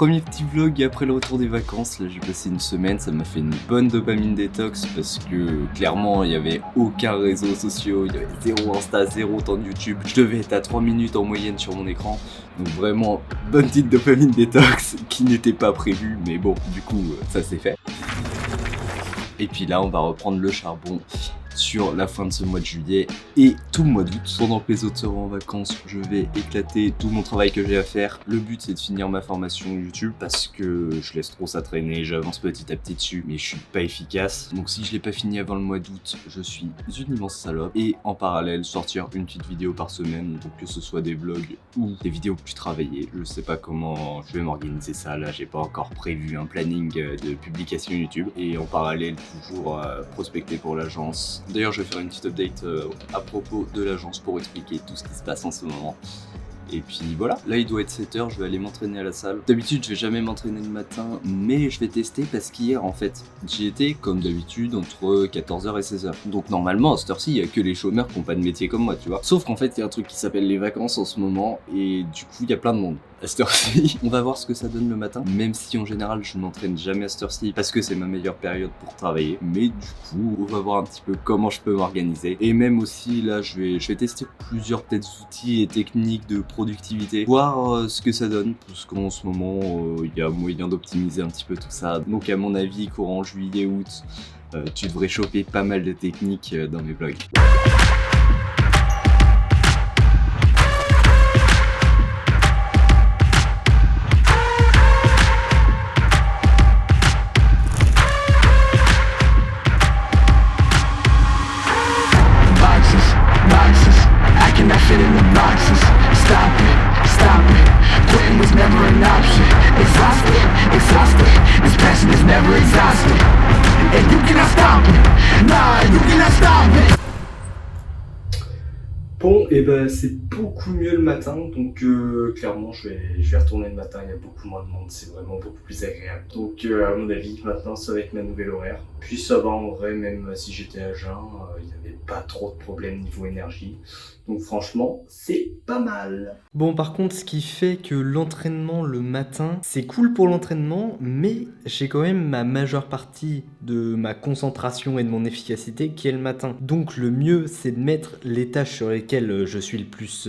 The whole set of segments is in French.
premier petit vlog après le retour des vacances. Là j'ai passé une semaine, ça m'a fait une bonne dopamine détox parce que clairement il y avait aucun réseau social, il y avait zéro Insta, zéro temps de YouTube. Je devais être à 3 minutes en moyenne sur mon écran. Donc vraiment bonne petite dopamine détox qui n'était pas prévue, mais bon du coup ça s'est fait. Et puis là on va reprendre le charbon sur la fin de ce mois de juillet et tout le mois d'août. Pendant que les autres seront en vacances, je vais éclater tout mon travail que j'ai à faire. Le but c'est de finir ma formation YouTube parce que je laisse trop ça traîner, j'avance petit à petit dessus mais je suis pas efficace. Donc si je l'ai pas fini avant le mois d'août, je suis une immense salope. Et en parallèle sortir une petite vidéo par semaine, donc que ce soit des vlogs ou des vidéos plus travaillées. Je sais pas comment je vais m'organiser ça, là j'ai pas encore prévu un planning de publication YouTube. Et en parallèle toujours prospecter pour l'agence. D'ailleurs je vais faire une petite update à propos de l'agence pour expliquer tout ce qui se passe en ce moment. Et puis voilà, là il doit être 7h, je vais aller m'entraîner à la salle. D'habitude je vais jamais m'entraîner le matin, mais je vais tester parce qu'hier en fait j'y étais comme d'habitude entre 14h et 16h. Donc normalement à cette heure-ci il y a que les chômeurs qui n'ont pas de métier comme moi, tu vois. Sauf qu'en fait il y a un truc qui s'appelle les vacances en ce moment et du coup il y a plein de monde à cette heure-ci. On va voir ce que ça donne le matin, même si en général je ne m'entraîne jamais à cette heure-ci parce que c'est ma meilleure période pour travailler. Mais du coup on va voir un petit peu comment je peux m'organiser. Et même aussi là je vais tester plusieurs peut-être outils et techniques de productivité, voir ce que ça donne, parce qu'en ce moment il y a moyen d'optimiser un petit peu tout ça. Donc à mon avis courant juillet août tu devrais choper pas mal de techniques dans mes vlogs. Bon, et ben c'est beaucoup mieux le matin, donc clairement je vais retourner le matin, il y a beaucoup moins de monde, c'est vraiment beaucoup plus agréable. Donc à mon avis, maintenant ça va être ma nouvelle horaire. Puis ça va en vrai, même si j'étais à jeun, il n'y avait pas trop de problèmes niveau énergie. Donc franchement, c'est pas mal. Bon, par contre, ce qui fait que l'entraînement le matin, c'est cool pour l'entraînement, mais j'ai quand même ma majeure partie de ma concentration et de mon efficacité qui est le matin. Donc le mieux, c'est de mettre les tâches sur lesquelles je suis le plus...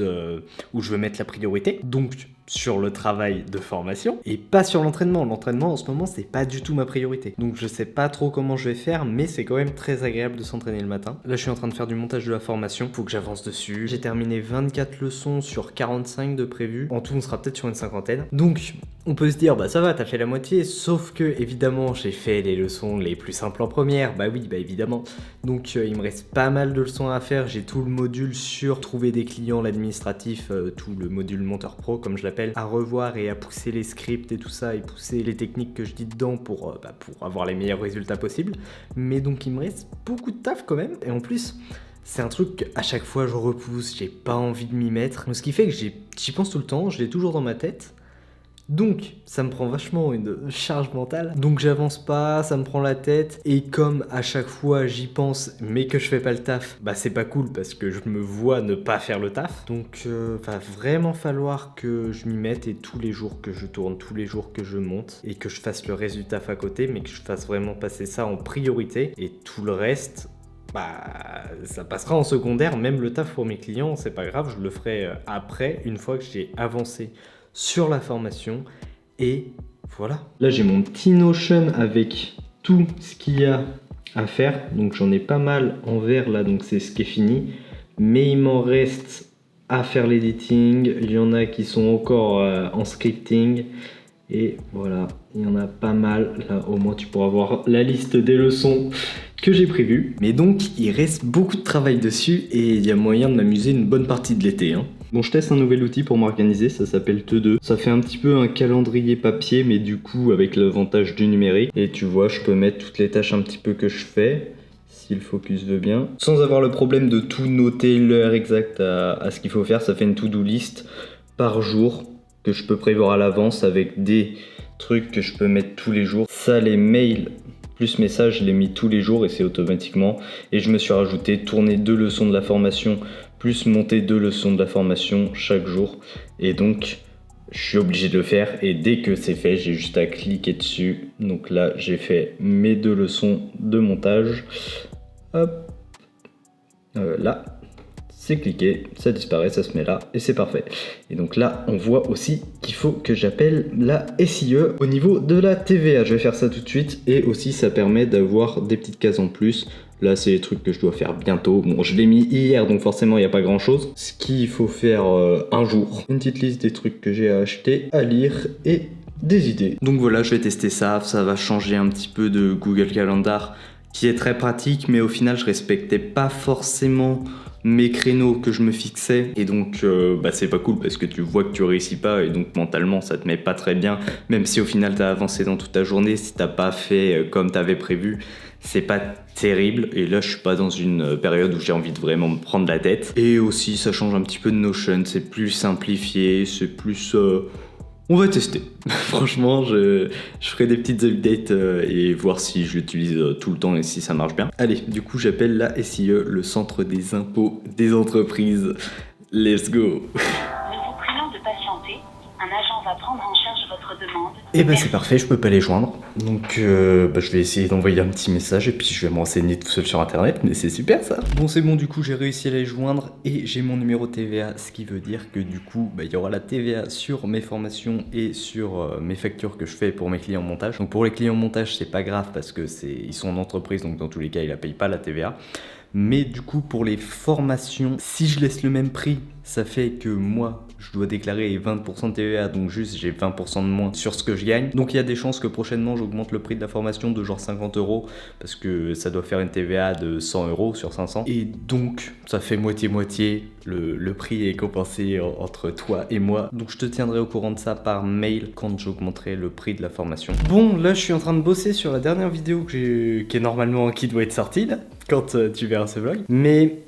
où je veux mettre la priorité. Donc sur le travail de formation et pas sur l'entraînement. L'entraînement en ce moment c'est pas du tout ma priorité. Donc je sais pas trop comment je vais faire, mais c'est quand même très agréable de s'entraîner le matin. Là je suis en train de faire du montage de la formation, faut que j'avance dessus. J'ai terminé 24 leçons sur 45 de prévues. En tout on sera peut-être sur une cinquantaine. Donc on peut se dire bah ça va, t'as fait la moitié, sauf que évidemment j'ai fait les leçons les plus simples en première, bah oui bah évidemment. Donc il me reste pas mal de leçons à faire, j'ai tout le module sur trouver des clients, l'administratif, tout le module monteur pro comme je l'appelle, à revoir et à pousser les scripts et tout ça et pousser les techniques que je dis dedans pour avoir les meilleurs résultats possibles. Mais donc il me reste beaucoup de taf quand même et en plus c'est un truc qu'à chaque fois je repousse, j'ai pas envie de m'y mettre. Donc, ce qui fait que j'y pense tout le temps, je l'ai toujours dans ma tête. Donc ça me prend vachement une charge mentale, donc j'avance pas, ça me prend la tête, et comme à chaque fois j'y pense mais que je fais pas le taf, bah c'est pas cool parce que je me vois ne pas faire le taf. Donc va vraiment falloir que je m'y mette et tous les jours que je tourne, tous les jours que je monte et que je fasse le reste du taf à côté, mais que je fasse vraiment passer ça en priorité et tout le reste bah ça passera en secondaire. Même le taf pour mes clients c'est pas grave, je le ferai après une fois que j'ai avancé sur la formation et voilà. Là j'ai mon petit Notion avec tout ce qu'il y a à faire, donc j'en ai pas mal en vert là, donc c'est ce qui est fini, mais il m'en reste à faire l'editing, il y en a qui sont encore en scripting et voilà, il y en a pas mal. Là au moins tu pourras voir la liste des leçons que j'ai prévues, mais donc il reste beaucoup de travail dessus et il y a moyen de m'amuser une bonne partie de l'été hein. Bon, je teste un nouvel outil pour m'organiser, ça s'appelle Te2. Ça fait un petit peu un calendrier papier, mais du coup avec l'avantage du numérique. Et tu vois, je peux mettre toutes les tâches un petit peu que je fais, si le focus veut bien. Sans avoir le problème de tout noter, l'heure exacte à ce qu'il faut faire, ça fait une to-do list par jour que je peux prévoir à l'avance avec des trucs que je peux mettre tous les jours. Ça, les mails plus messages, je les mis tous les jours et c'est automatiquement. Et je me suis rajouté tourner 2 leçons de la formation plus monter 2 leçons de la formation chaque jour. Et donc je suis obligé de le faire et dès que c'est fait, j'ai juste à cliquer dessus. Donc là, j'ai fait mes 2 leçons de montage. Hop, là, c'est cliqué, ça disparaît, ça se met là et c'est parfait. Et donc là, on voit aussi qu'il faut que j'appelle la SIE au niveau de la TVA. Je vais faire ça tout de suite et aussi ça permet d'avoir des petites cases en plus. Là, c'est les trucs que je dois faire bientôt. Bon, je l'ai mis hier, donc forcément, il n'y a pas grand-chose. Ce qu'il faut faire un jour. Une petite liste des trucs que j'ai à acheter, à lire et des idées. Donc voilà, je vais tester ça. Ça va changer un petit peu de Google Calendar, qui est très pratique, mais au final, je respectais pas forcément mes créneaux que je me fixais. Et donc, c'est pas cool parce que tu vois que tu réussis pas et donc mentalement, ça te met pas très bien. Même si au final, t'as avancé dans toute ta journée, si t'as pas fait comme t'avais prévu, c'est pas terrible. Et là, je suis pas dans une période où j'ai envie de vraiment me prendre la tête. Et aussi, ça change un petit peu de Notion. C'est plus simplifié, c'est plus... On va tester. Franchement, je ferai des petites updates et voir si je l'utilise tout le temps et si ça marche bien. Allez, du coup, j'appelle la SIE, le centre des impôts des entreprises. Let's go. Nous vous prions de patienter. Un agent va prendre en charge votre demande. Et bah c'est parfait, je peux pas les joindre. Donc je vais essayer d'envoyer un petit message et puis je vais me renseigner tout seul sur internet, mais c'est super ça. Bon c'est bon, du coup j'ai réussi à les joindre et j'ai mon numéro TVA, ce qui veut dire que du coup il y aura la TVA sur mes formations et sur mes factures que je fais pour mes clients montage. Donc pour les clients montage c'est pas grave parce que ils sont en entreprise, donc dans tous les cas ils la payent pas la TVA. Mais du coup pour les formations, si je laisse le même prix, ça fait que moi je dois déclarer 20% de TVA, donc juste j'ai 20% de moins sur ce que je gagne. Donc il y a des chances que prochainement j'augmente le prix de la formation de genre 50 € parce que ça doit faire une TVA de 100 € sur 500. Et donc ça fait moitié-moitié, le prix est compensé entre toi et moi. Donc je te tiendrai au courant de ça par mail quand j'augmenterai le prix de la formation. Bon là je suis en train de bosser sur la dernière vidéo qui doit être sortie là, quand tu verras ce vlog. Mais...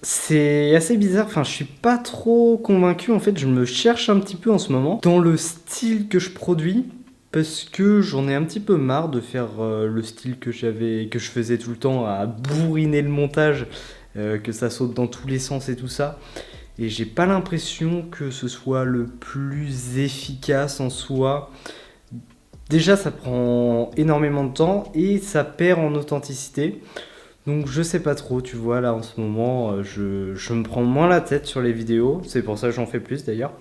c'est assez bizarre, enfin je suis pas trop convaincu en fait, je me cherche un petit peu en ce moment dans le style que je produis parce que j'en ai un petit peu marre de faire le style que je faisais tout le temps à bourriner le montage, que ça saute dans tous les sens et tout ça. Et j'ai pas l'impression que ce soit le plus efficace en soi. Déjà ça prend énormément de temps et ça perd en authenticité. Donc je sais pas trop, tu vois, là en ce moment, je me prends moins la tête sur les vidéos, c'est pour ça que j'en fais plus d'ailleurs.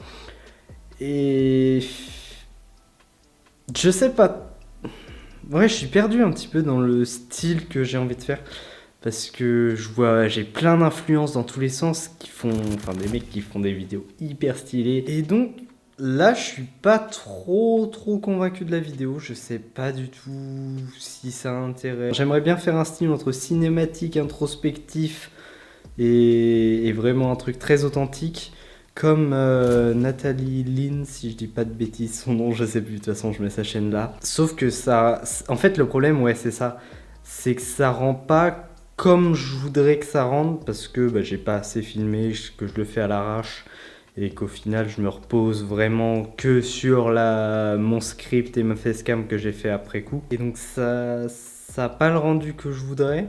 Et... je sais pas... ouais, je suis perdu un petit peu dans le style que j'ai envie de faire. Parce que j'ai plein d'influences dans tous les sens des mecs qui font des vidéos hyper stylées. Et donc... là, je suis pas trop convaincu de la vidéo, je sais pas du tout si ça intéresse. J'aimerais bien faire un style entre cinématique, introspectif et vraiment un truc très authentique, comme Nathalie Lynn, si je dis pas de bêtises, son nom, je sais plus, de toute façon je mets sa chaîne là. Sauf que ça... en fait, le problème, ouais, c'est ça, c'est que ça rend pas comme je voudrais que ça rende, parce que j'ai pas assez filmé, que je le fais à l'arrache. Et qu'au final je me repose vraiment que sur mon script et ma facecam que j'ai fait après coup. Et donc ça a pas le rendu que je voudrais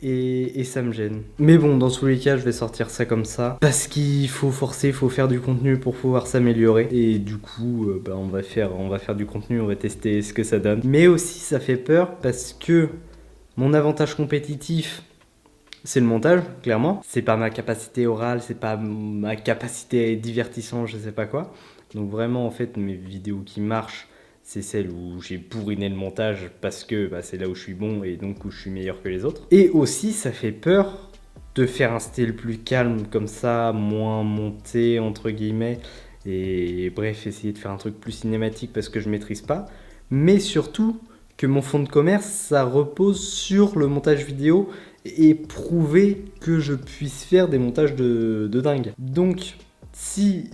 et ça me gêne. Mais bon, dans tous les cas je vais sortir ça comme ça parce qu'il faut forcer, il faut faire du contenu pour pouvoir s'améliorer. Et du coup on va faire du contenu, on va tester ce que ça donne. Mais aussi ça fait peur parce que mon avantage compétitif, c'est le montage, clairement. C'est pas ma capacité orale, c'est pas ma capacité divertissante, je sais pas quoi. Donc vraiment, en fait, mes vidéos qui marchent, c'est celles où j'ai bourriné le montage parce que c'est là où je suis bon et donc où je suis meilleur que les autres. Et aussi, ça fait peur de faire un style plus calme comme ça, moins monté, entre guillemets. Et bref, essayer de faire un truc plus cinématique parce que je maîtrise pas. Mais surtout, que mon fonds de commerce, ça repose sur le montage vidéo et prouver que je puisse faire des montages de dingue. Donc, si,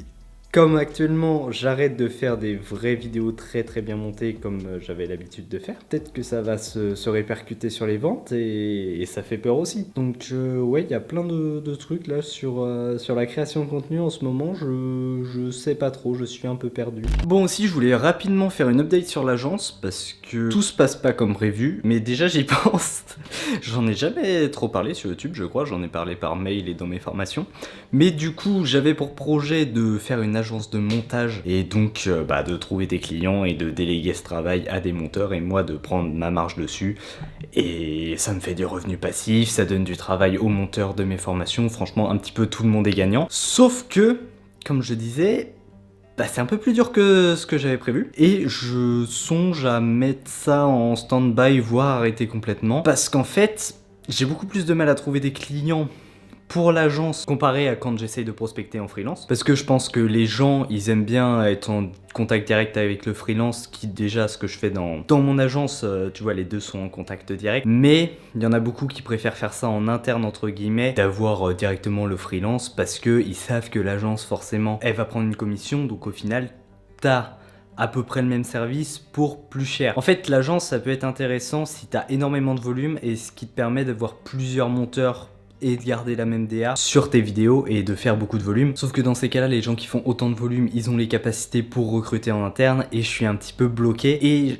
comme actuellement, j'arrête de faire des vraies vidéos très bien montées comme j'avais l'habitude de faire, peut-être que ça va se répercuter sur les ventes et ça fait peur aussi. Donc, ouais, il y a plein de trucs là sur la création de contenu en ce moment. Je sais pas trop, je suis un peu perdu. Bon, aussi, je voulais rapidement faire une update sur l'agence parce que tout se passe pas comme prévu, mais déjà j'y pense. J'en ai jamais trop parlé sur YouTube, je crois, j'en ai parlé par mail et dans mes formations. Mais du coup, j'avais pour projet de faire une agence agence de montage et donc de trouver des clients et de déléguer ce travail à des monteurs et moi de prendre ma marge dessus. Et ça me fait des revenus passifs, ça donne du travail aux monteurs de mes formations. Franchement, un petit peu tout le monde est gagnant. Sauf que, comme je disais, c'est un peu plus dur que ce que j'avais prévu. Et je songe à mettre ça en stand-by, voire arrêter complètement. Parce qu'en fait, j'ai beaucoup plus de mal à trouver des clients pour l'agence comparé à quand j'essaye de prospecter en freelance. Parce que je pense que les gens, ils aiment bien être en contact direct avec le freelance, qui déjà ce que je fais dans mon agence, tu vois, les deux sont en contact direct. Mais il y en a beaucoup qui préfèrent faire ça en interne, entre guillemets, d'avoir directement le freelance, parce qu'ils savent que l'agence, forcément, elle va prendre une commission, donc au final, t'as à peu près le même service pour plus cher. En fait, l'agence, ça peut être intéressant si t'as énormément de volume et ce qui te permet d'avoir plusieurs monteurs et de garder la même DA sur tes vidéos et de faire beaucoup de volume. Sauf que dans ces cas-là, les gens qui font autant de volume, ils ont les capacités pour recruter en interne et je suis un petit peu bloqué et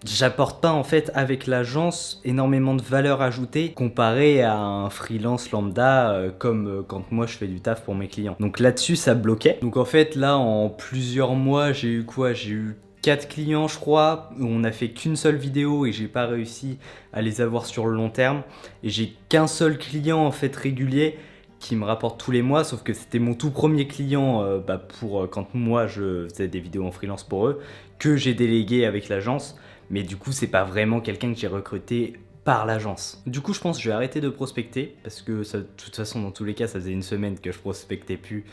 j'apporte pas en fait avec l'agence énormément de valeur ajoutée comparé à un freelance lambda comme quand moi je fais du taf pour mes clients. Donc là-dessus ça bloquait. Donc en fait là en plusieurs mois j'ai eu quoi? J'ai eu 4 clients je crois, où on a fait qu'une seule vidéo et j'ai pas réussi à les avoir sur le long terme. Et j'ai qu'un seul client en fait régulier qui me rapporte tous les mois, sauf que c'était mon tout premier client pour quand moi je faisais des vidéos en freelance pour eux, que j'ai délégué avec l'agence. Mais du coup c'est pas vraiment quelqu'un que j'ai recruté par l'agence. Du coup je pense que je vais arrêter de prospecter, parce que ça, de toute façon dans tous les cas ça faisait une semaine que je prospectais plus.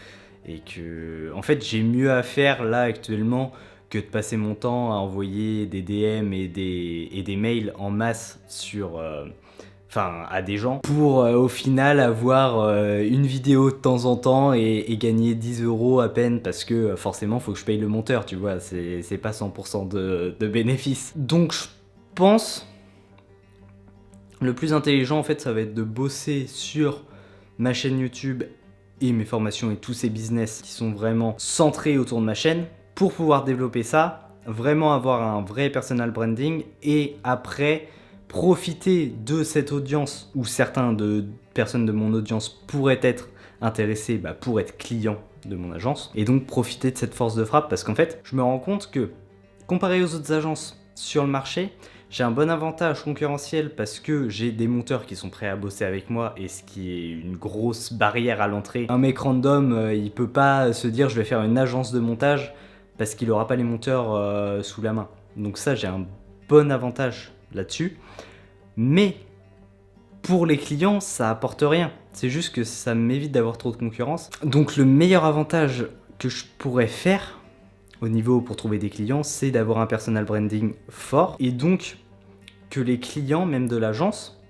Et que en fait j'ai mieux à faire là actuellement que de passer mon temps à envoyer des DM et des mails en masse sur, à des gens pour au final avoir une vidéo de temps en temps et gagner 10 € à peine parce que forcément faut que je paye le monteur, tu vois, c'est pas 100% de bénéfice. Donc je pense le plus intelligent en fait ça va être de bosser sur ma chaîne YouTube et mes formations et tous ces business qui sont vraiment centrés autour de ma chaîne, pour pouvoir développer ça, vraiment avoir un vrai personal branding et après profiter de cette audience où certains de personnes de mon audience pourraient être intéressés pour être clients de mon agence et donc profiter de cette force de frappe parce qu'en fait je me rends compte que comparé aux autres agences sur le marché, j'ai un bon avantage concurrentiel parce que j'ai des monteurs qui sont prêts à bosser avec moi et ce qui est une grosse barrière à l'entrée. Un mec random, il peut pas se dire je vais faire une agence de montage parce qu'il aura pas les monteurs sous la main. Donc ça, j'ai un bon avantage là-dessus. Mais pour les clients, ça apporte rien. C'est juste que ça m'évite d'avoir trop de concurrence. Donc le meilleur avantage que je pourrais faire au niveau pour trouver des clients, c'est d'avoir un personal branding fort. Et donc que les clients, même de l'agence,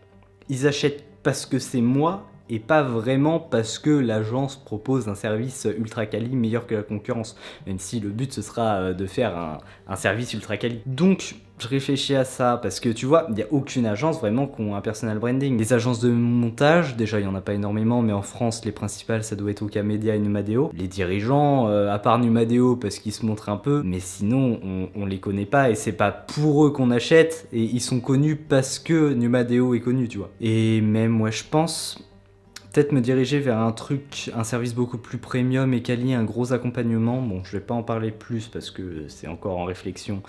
ils achètent parce que c'est moi et pas vraiment parce que l'agence propose un service ultra quali meilleur que la concurrence, même si le but ce sera de faire un service ultra quali. Donc je réfléchis à ça parce que tu vois, il n'y a aucune agence vraiment qui a un personal branding. Les agences de montage, déjà il n'y en a pas énormément, mais en France les principales ça doit être Ocamedia et Numadeo. Les dirigeants, à part Numadeo parce qu'ils se montrent un peu, mais sinon on les connaît pas et c'est pas pour eux qu'on achète et ils sont connus parce que Numadeo est connu, tu vois. Et même moi je pense peut-être me diriger vers un service beaucoup plus premium et quali, un gros accompagnement. Bon, je vais pas en parler plus parce que c'est encore en réflexion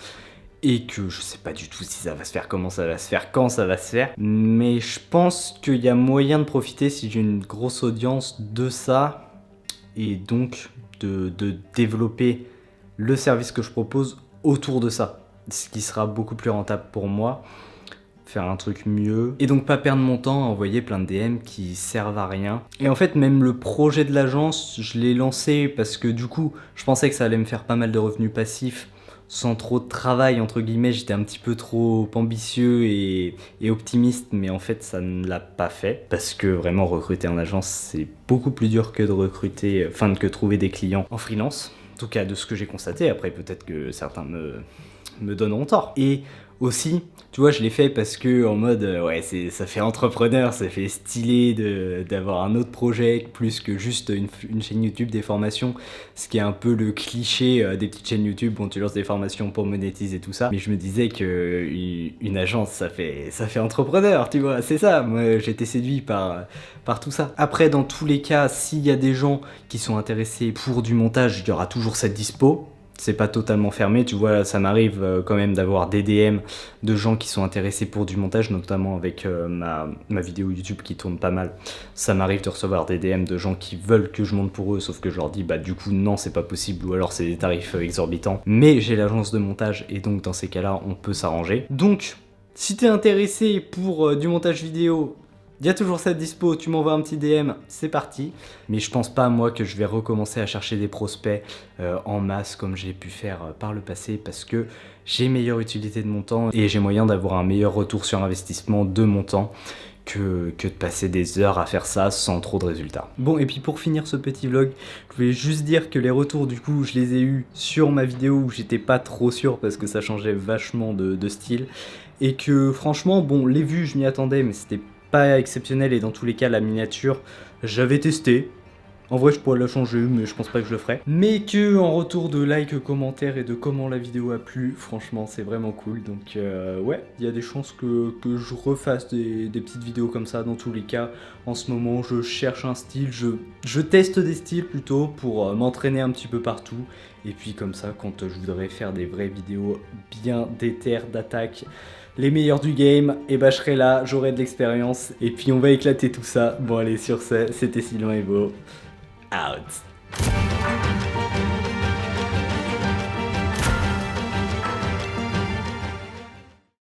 et que je sais pas du tout si ça va se faire, comment ça va se faire, quand ça va se faire. Mais je pense qu'il y a moyen de profiter si j'ai une grosse audience de ça et donc de développer le service que je propose autour de ça, ce qui sera beaucoup plus rentable pour moi. Faire un truc mieux et donc pas perdre mon temps à envoyer plein de DM qui servent à rien. Et en fait même le projet de l'agence je l'ai lancé parce que du coup je pensais que ça allait me faire pas mal de revenus passifs sans trop de travail entre guillemets. J'étais un petit peu trop ambitieux et optimiste, mais en fait ça ne l'a pas fait parce que vraiment recruter en agence c'est beaucoup plus dur que de recruter, que trouver des clients en freelance, en tout cas de ce que j'ai constaté. Après peut-être que certains me donneront tort. Et aussi, tu vois, je l'ai fait parce que en mode, ouais, ça fait entrepreneur, ça fait stylé d'avoir un autre projet plus que juste une chaîne YouTube, des formations, ce qui est un peu le cliché des petites chaînes YouTube où tu lances des formations pour monétiser tout ça. Mais je me disais que une agence, ça fait entrepreneur, tu vois, c'est ça. Moi, j'étais séduit par tout ça. Après, dans tous les cas, s'il y a des gens qui sont intéressés pour du montage, il y aura toujours cette dispo. C'est pas totalement fermé, tu vois, ça m'arrive quand même d'avoir des DM de gens qui sont intéressés pour du montage, notamment avec ma vidéo YouTube qui tourne pas mal. Ça m'arrive de recevoir des DM de gens qui veulent que je monte pour eux, sauf que je leur dis, bah du coup non, c'est pas possible, ou alors c'est des tarifs exorbitants. Mais j'ai l'agence de montage, et donc dans ces cas-là, on peut s'arranger. Donc, si t'es intéressé pour du montage vidéo, il y a toujours cette dispo, tu m'envoies un petit DM, c'est parti. Mais je pense pas, moi, que je vais recommencer à chercher des prospects en masse comme j'ai pu faire par le passé, parce que j'ai meilleure utilité de mon temps et j'ai moyen d'avoir un meilleur retour sur investissement de mon temps que de passer des heures à faire ça sans trop de résultats. Bon, et puis pour finir ce petit vlog, je voulais juste dire que les retours, du coup, je les ai eus sur ma vidéo où j'étais pas trop sûr parce que ça changeait vachement de style. Et que franchement, bon, les vues, je m'y attendais, mais c'était pas exceptionnel, et dans tous les cas la miniature j'avais testé. En vrai je pourrais la changer mais je pense pas que je le ferai. Mais que en retour de likes, commentaires et de comment la vidéo a plu, franchement c'est vraiment cool. Donc ouais, il y a des chances que je refasse des petites vidéos comme ça. Dans tous les cas en ce moment je cherche un style, je teste des styles plutôt pour m'entraîner un petit peu partout. Et puis comme ça quand je voudrais faire des vraies vidéos bien déter d'attaque, les meilleurs du game, et bah je serai là, j'aurai de l'expérience, et puis on va éclater tout ça. Bon allez, sur ce, c'était Sylvain Evo, out.